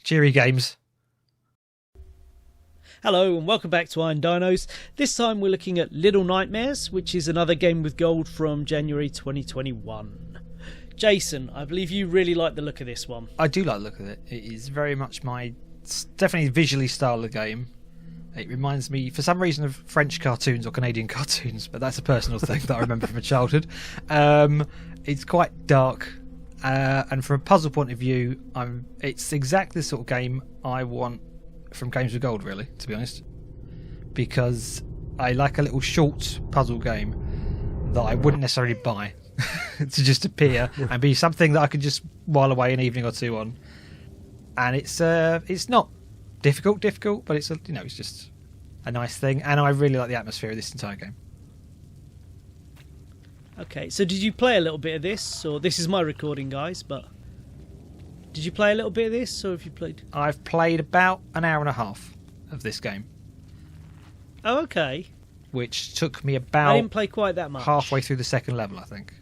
Cheery games. Hello and welcome back to Iron Dinos. This time we're looking at Little Nightmares, which is another game with gold from January 2021. Jason, I believe you really like the look of this one. I do like the look of it. It is very much my definitely visually style of game. It reminds me, for some reason, of French cartoons or Canadian cartoons, but that's a personal thing that I remember from my childhood. It's quite dark, and from a puzzle point of view, it's exactly the sort of game I want from games with gold, really, to be honest, because I like a little short puzzle game that I wouldn't necessarily buy to just appear and be something that I could just while away an evening or two on. And it's not difficult, but it's it's just a nice thing, and I really like the atmosphere of this entire game. Okay, so did you play a little bit of this, or this is my recording, guys? But did you play a little bit of this, or have you played? I've played about an hour and a half of this game. Oh, okay. Which took me about... I didn't play quite that much. Halfway through the second level, I think.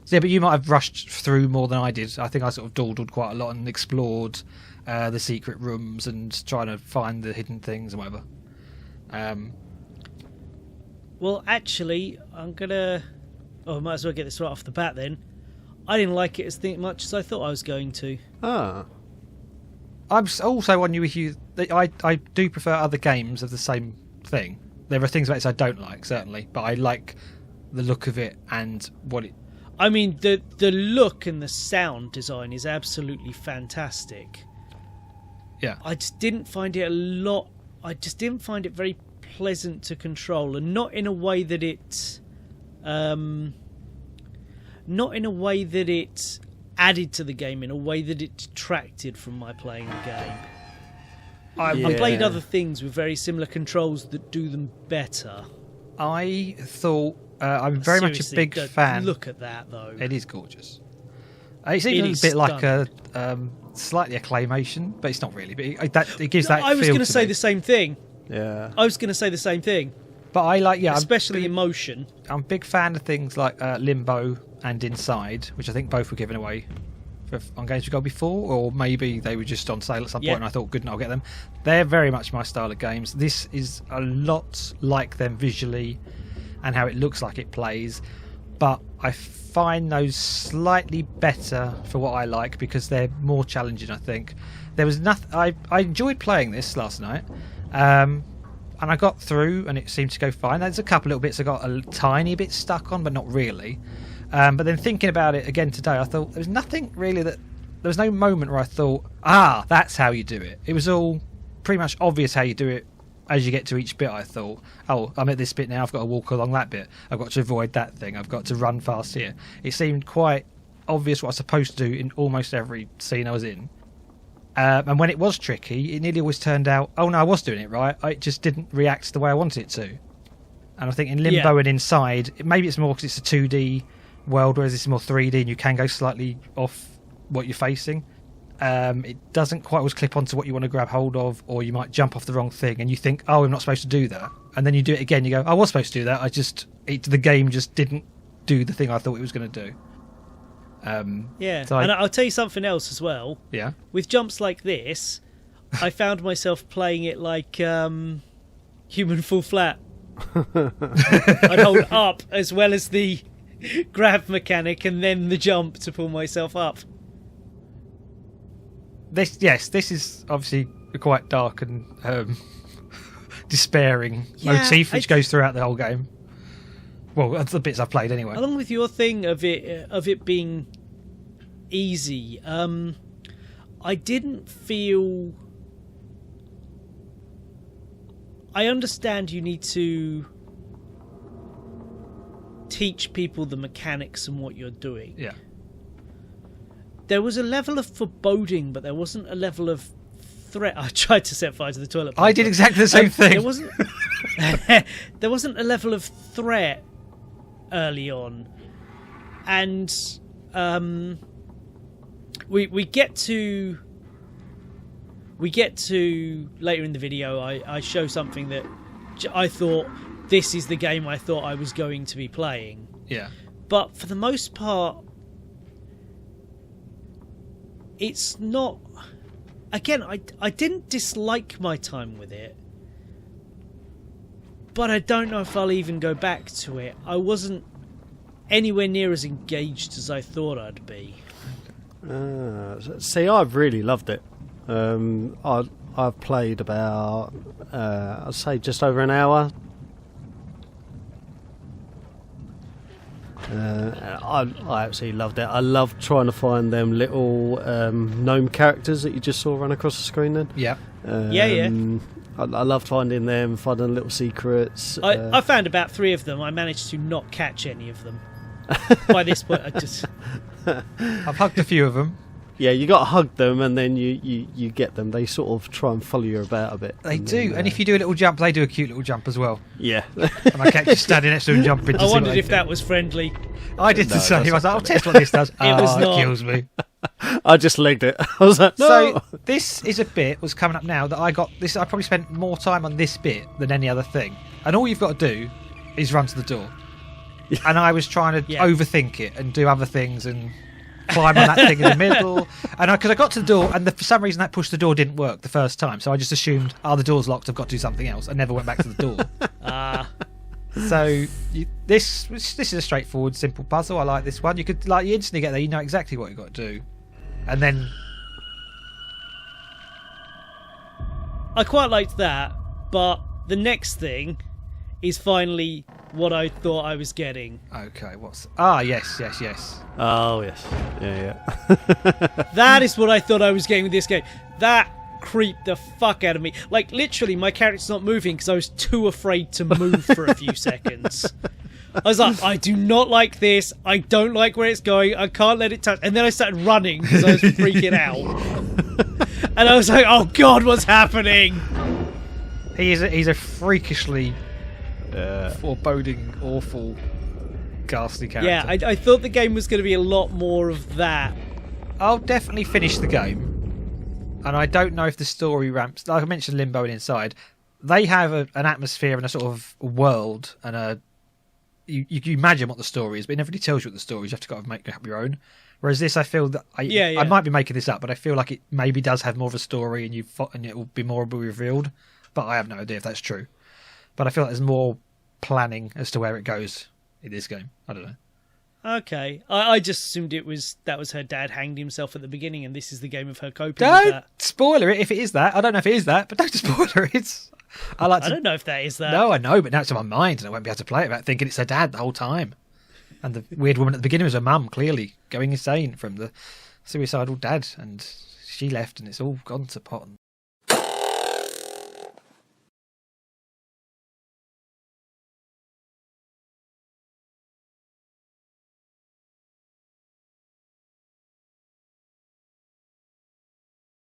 So, yeah, but you might have rushed through more than I did. I think I sort of dawdled quite a lot and explored the secret rooms and trying to find the hidden things and whatever. Well, actually, I'm going to... Oh, I might as well get this right off the bat then. I didn't like it as much as I thought I was going to. I'm also on you with you. I do prefer other games of the same thing. There are things about this I don't like, certainly, but I like the look of it and what it... I mean, the look and the sound design is absolutely fantastic. Yeah. I just didn't find it very pleasant to control, and not in a way that it... not in a way that it added to the game, in a way that it detracted from my playing the game. I played other things with very similar controls that do them better. I thought... I'm very much a big fan. Look at that, though. It is gorgeous. It's even a bit like a slightly a claymation, but it's not really. But it gives that feel. I was going to say the same thing. Yeah. I was going to say the same thing. But I like, especially emotion. I'm a big fan of things like Limbo and Inside, which I think both were given away on Games with Gold before, or maybe they were just on sale at some point and I thought, good, and I'll get them. They're very much my style of games. This is a lot like them visually and how it looks like it plays, but I find those slightly better for what I like because they're more challenging, I think. There was nothing... I enjoyed playing this last night, and I got through and it seemed to go fine. There's a couple little bits I got a tiny bit stuck on, but not really. But then thinking about it again today, I thought there was nothing really that... There was no moment where I thought, that's how you do it. It was all pretty much obvious how you do it as you get to each bit. I thought, I'm at this bit now, I've got to walk along that bit. I've got to avoid that thing. I've got to run fast here. It seemed quite obvious what I was supposed to do in almost every scene I was in. And when it was tricky, it nearly always turned out, oh no, I was doing it right. I just didn't react the way I wanted it to. And I think in Limbo and Inside, maybe it's more because it's a 2D world, whereas it's more 3D and you can go slightly off what you're facing. It doesn't quite always clip onto what you want to grab hold of, or you might jump off the wrong thing and you think, I'm not supposed to do that. And then you do it again, you go, I was supposed to do that. The game just didn't do the thing I thought it was going to do. And I'll tell you something else as well. Yeah. With jumps like this, I found myself playing it like Human Fall Flat. I'd hold up as well as the grab mechanic and then the jump to pull myself up. This is obviously a quite dark and despairing motif which goes throughout the whole game. Well, that's the bits I've played anyway. Along with your thing of it being easy, I didn't feel... I understand you need to teach people the mechanics and what you're doing. Yeah. There was a level of foreboding, but there wasn't a level of threat. I tried to set fire to the toilet paper. I did exactly the same thing. There wasn't a level of threat early on, and we get to later in the video. I show something that I thought, this is the game I thought I was going to be playing. Yeah. But for the most part, it's not again, I didn't dislike my time with it, but I don't know if I'll even go back to it. I wasn't anywhere near as engaged as I thought I'd be. See, I've really loved it. I've played about, I'd say just over an hour. I absolutely loved it. I loved trying to find them little gnome characters that you just saw run across the screen then. Yeah. I loved finding them, finding little secrets. I found about 3 of them. I managed to not catch any of them. By this point, I've hugged a few of them. Yeah, you got to hug them, and then you get them. They sort of try and follow you about a bit. They do, and if you do a little jump, they do a cute little jump as well. Yeah. And I kept just standing next to them jumping. I wondered if that was friendly. I did the same. I was like, I'll test what this does. It was not. It kills me. I just legged it. I was like, no. So this is a bit was coming up now that I got this. I probably spent more time on this bit than any other thing, and all you've got to do is run to the door. And I was trying to overthink it and do other things and climb on that thing in the middle. And because I got to the door, and for some reason that push the door didn't work the first time, so I just assumed, the door's locked. I've got to do something else. I never went back to the door. So this is a straightforward, simple puzzle. I like this one. You could you instantly get there. You know exactly what you've got to do, and then I quite liked that, but the next thing is finally what I thought I was getting. Okay, yes. Oh yes, yeah. That is what I thought I was getting with this game. That creeped the fuck out of me. Like, literally, my character's not moving because I was too afraid to move for a few seconds. I was like, I do not like this. I don't like where it's going. I can't let it touch. And then I started running because I was freaking out. And I was like, oh god, what's happening? He's a freakishly foreboding, awful, ghastly character. Yeah, I thought the game was going to be a lot more of that. I'll definitely finish the game. And I don't know if the story ramps. Like I mentioned, Limbo and Inside, they have an atmosphere and a sort of world, and you imagine what the story is, but it never really tells you what the story is. You have to kind of make up your own. Whereas this, I feel that I might be making this up, but I feel like it maybe does have more of a story, and it will be more revealed. But I have no idea if that's true. But I feel like there's more planning as to where it goes in this game. I don't know. Okay, I just assumed that was her dad hanged himself at the beginning, and this is the game of her coping with that. Don't spoiler it if it is that. I don't know if it is that, but don't spoiler it. I don't know if that is that. No, I know, but now it's in my mind, and I won't be able to play it without thinking it's her dad the whole time. And the weird woman at the beginning was her mum, clearly going insane from the suicidal dad, and she left, and it's all gone to pot.